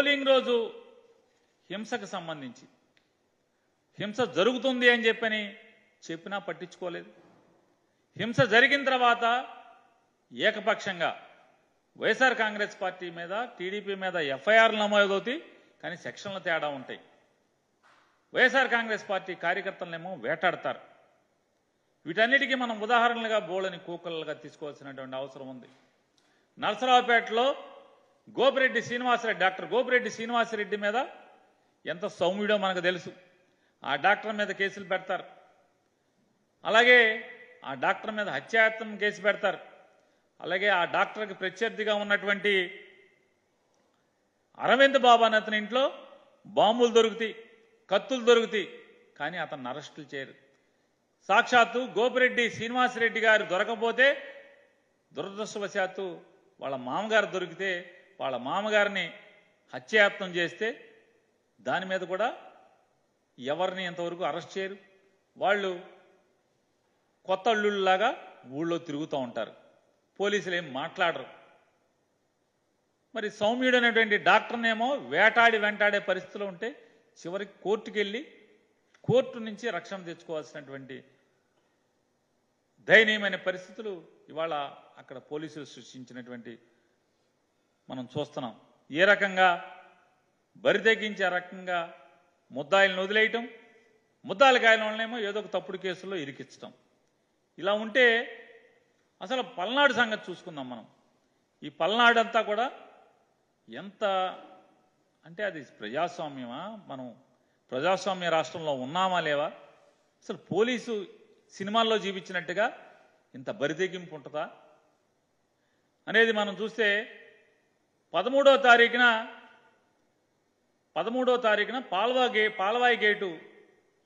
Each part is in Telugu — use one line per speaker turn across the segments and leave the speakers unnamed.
పోలింగ్ రోజు హింసకు సంబంధించి హింస జరుగుతుంది అని చెప్పినా పట్టించుకోలేదు. హింస జరిగిన తర్వాత ఏకపక్షంగా వైఎస్ఆర్ కాంగ్రెస్ పార్టీ మీద టీడీపీ మీద ఎఫ్ఐఆర్లు నమోదవుతాయి, కానీ సెక్షన్ల తేడా ఉంటాయి. వైఎస్ఆర్ కాంగ్రెస్ పార్టీ కార్యకర్తలనేమో వేటాడతారు. వీటన్నిటికీ మనం ఉదాహరణలుగా బోళ్ళని కూకలుగా తీసుకోవాల్సినటువంటి అవసరం ఉంది. నరసరావుపేటలో డాక్టర్ గోపిరెడ్డి శ్రీనివాసరెడ్డి మీద ఎంత సౌమ్యుడో మనకు తెలుసు. ఆ డాక్టర్ మీద కేసులు పెడతారు. అలాగే ఆ డాక్టర్ మీద హత్యాయత్నం కేసు పెడతారు. అలాగే ఆ డాక్టర్కి ప్రత్యర్థిగా ఉన్నటువంటి అరవింద్ బాబు అనే అతని ఇంట్లో బాంబులు దొరుకుతాయి, కత్తులు దొరుకుతాయి, కానీ అతన్ని అరెస్టులు చేయరు. సాక్షాత్తు గోపిరెడ్డి శ్రీనివాసరెడ్డి గారు దొరకపోతే దురదృష్టవశాత్తు వాళ్ళ మామగారు దొరికితే వాళ్ళ మామగారిని హత్యాయత్నం చేస్తే దాని మీద కూడా ఎవరిని ఎంతవరకు అరెస్ట్ చేయరు. వాళ్ళు కొత్త అల్లుళ్ళలాగా ఊళ్ళో తిరుగుతూ ఉంటారు. పోలీసులు ఏం మాట్లాడరు. మరి సౌమ్యుడు అనేటువంటి డాక్టర్నేమో వెంటాడే పరిస్థితిలో ఉంటే చివరికి కోర్టుకు వెళ్ళి కోర్టు నుంచి రక్షణ తెచ్చుకోవాల్సినటువంటి దయనీయమైన పరిస్థితులు ఇవాళ అక్కడ పోలీసులు సృష్టించినటువంటి మనం చూస్తున్నాం. ఏ రకంగా బరితెగించి ఆ రకంగా ముద్దాయిలను వదిలేయటం, ముద్దాయిలు కాయల వాళ్ళనేమో ఏదో ఒక తప్పుడు కేసుల్లో ఇరికించడం. ఇలా ఉంటే అసలు పల్నాడు సంగతి చూసుకుందాం మనం. ఈ పల్నాడు అంతా కూడా ఎంత అంటే అది ప్రజాస్వామ్యమా, మనం ప్రజాస్వామ్య రాష్ట్రంలో ఉన్నామా లేవా? అసలు పోలీసు సినిమాల్లో చూపించినట్టుగా ఇంత బరితెగింపు ఉంటుందా అనేది మనం చూస్తే 13వ తారీఖున పాల్వాయి గేటు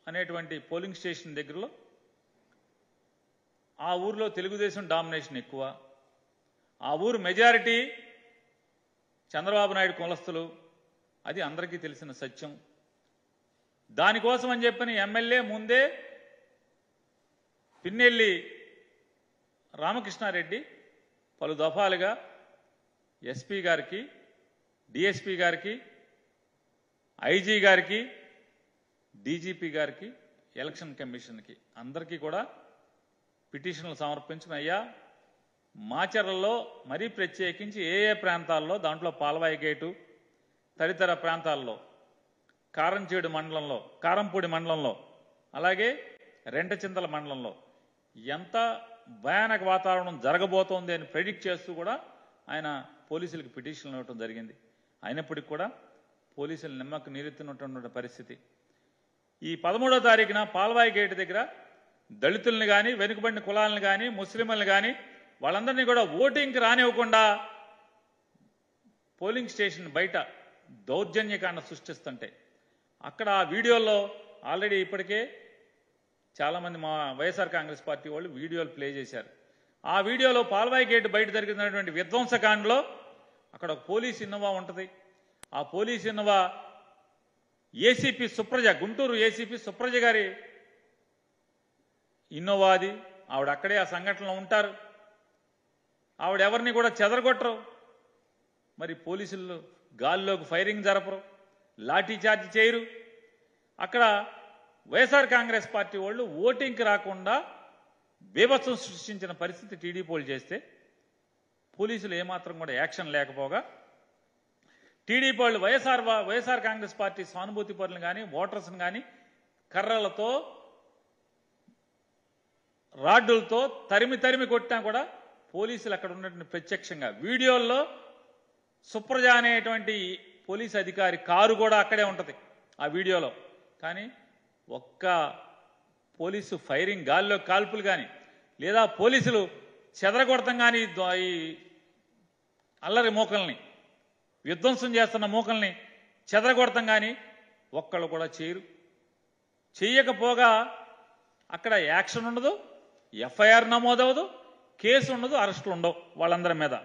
అనేటువంటి పోలింగ్ స్టేషన్ దగ్గరలో ఆ ఊర్లో తెలుగుదేశం డామినేషన్ ఎక్కువ. ఆ ఊరు మెజారిటీ చంద్రబాబు నాయుడు కులస్తులు, అది అందరికీ తెలిసిన సత్యం. దానికోసం అని చెప్పని ఎమ్మెల్యే ముందే పిన్నెల్లి రామకృష్ణారెడ్డి పలు దఫాలుగా ఎస్పీ గారికి, డిఎస్పీ గారికి, ఐజీ గారికి, డీజీపీ గారికి, ఎలక్షన్ కమిషన్కి అందరికీ కూడా పిటిషన్లు సమర్పించిన, అయ్యా మాచర్లలో మరీ ప్రత్యేకించి ఏ ప్రాంతాల్లో, దాంట్లో పాల్వాయి గేటు తదితర ప్రాంతాల్లో, కారంపూడి మండలంలో, అలాగే రెంటచింతల మండలంలో ఎంత భయానక వాతావరణం జరగబోతోంది అని ప్రెడిక్ట్ చేస్తూ కూడా ఆయన పోలీసులకు పిటిషన్లు ఇవ్వడం జరిగింది. అయినప్పటికీ కూడా పోలీసులు నిమ్మకు నీరెత్తినటువంటి పరిస్థితి. ఈ 13వ తారీఖున పాల్వాయి గేటు దగ్గర దళితుల్ని కానీ, వెనుకబడిన కులాలను కానీ, ముస్లింలను కానీ వాళ్ళందరినీ కూడా ఓటింగ్కి రానివ్వకుండా పోలింగ్ స్టేషన్ బయట దౌర్జన్యకాండ సృష్టిస్తుంటే అక్కడ ఆ వీడియోల్లో ఆల్రెడీ ఇప్పటికే చాలామంది మా వైఎస్ఆర్ కాంగ్రెస్ పార్టీ వాళ్ళు వీడియోలు ప్లే చేశారు. ఆ వీడియోలో పాల్వాయి గేటు బయట జరిగినటువంటి విధ్వంసకాండలో అక్కడ ఒక పోలీస్ ఇన్నోవా ఉంటుంది. ఆ police Innova ACP Supraja, Guntur ACP Supraja గారి ఇన్నోవా అది. ఆవిడ అక్కడే ఆ సంఘటనలో ఉంటారు. ఆవిడ ఎవరిని కూడా చెదరగొట్టరు. మరి పోలీసులు గాల్లోకి ఫైరింగ్ జరపరు, లాఠీ చార్జ్ చేయరు. అక్కడ వైఎస్ఆర్ కాంగ్రెస్ పార్టీ వాళ్ళు ఓటింగ్కి రాకుండా బీభత్సం సృష్టించిన పరిస్థితి టీడీపీ వాళ్ళు చేస్తే పోలీసులు ఏమాత్రం కూడా యాక్షన్ లేకపోగా టీడీపీ వాళ్ళు వైఎస్ఆర్ కాంగ్రెస్ పార్టీ సానుభూతి పరులను కానీ, ఓటర్స్ని కానీ కర్రలతో, రాడ్డులతో తరిమి కొట్టినా కూడా పోలీసులు అక్కడ ఉన్నటువంటి ప్రత్యక్షంగా వీడియోల్లో సుప్రజ అనేటువంటి పోలీసు అధికారి కారు కూడా అక్కడే ఉంటుంది ఆ వీడియోలో. కానీ ఒక్క పోలీసు ఫైరింగ్, గాల్లో కాల్పులు కానీ, లేదా పోలీసులు చెదరగొడతాం కానీ ఈ అల్లరి మూకల్ని, విధ్వంసం చేస్తున్న మూకల్ని చెదరగొడతాం కానీ ఒక్కళ్ళు కూడా చేయరు. చెయ్యకపోగా అక్కడ యాక్షన్ ఉండదు, ఎఫ్ఐఆర్ నమోదవదు, కేసు ఉండదు, అరెస్టులు ఉండవు వాళ్ళందరి మీద.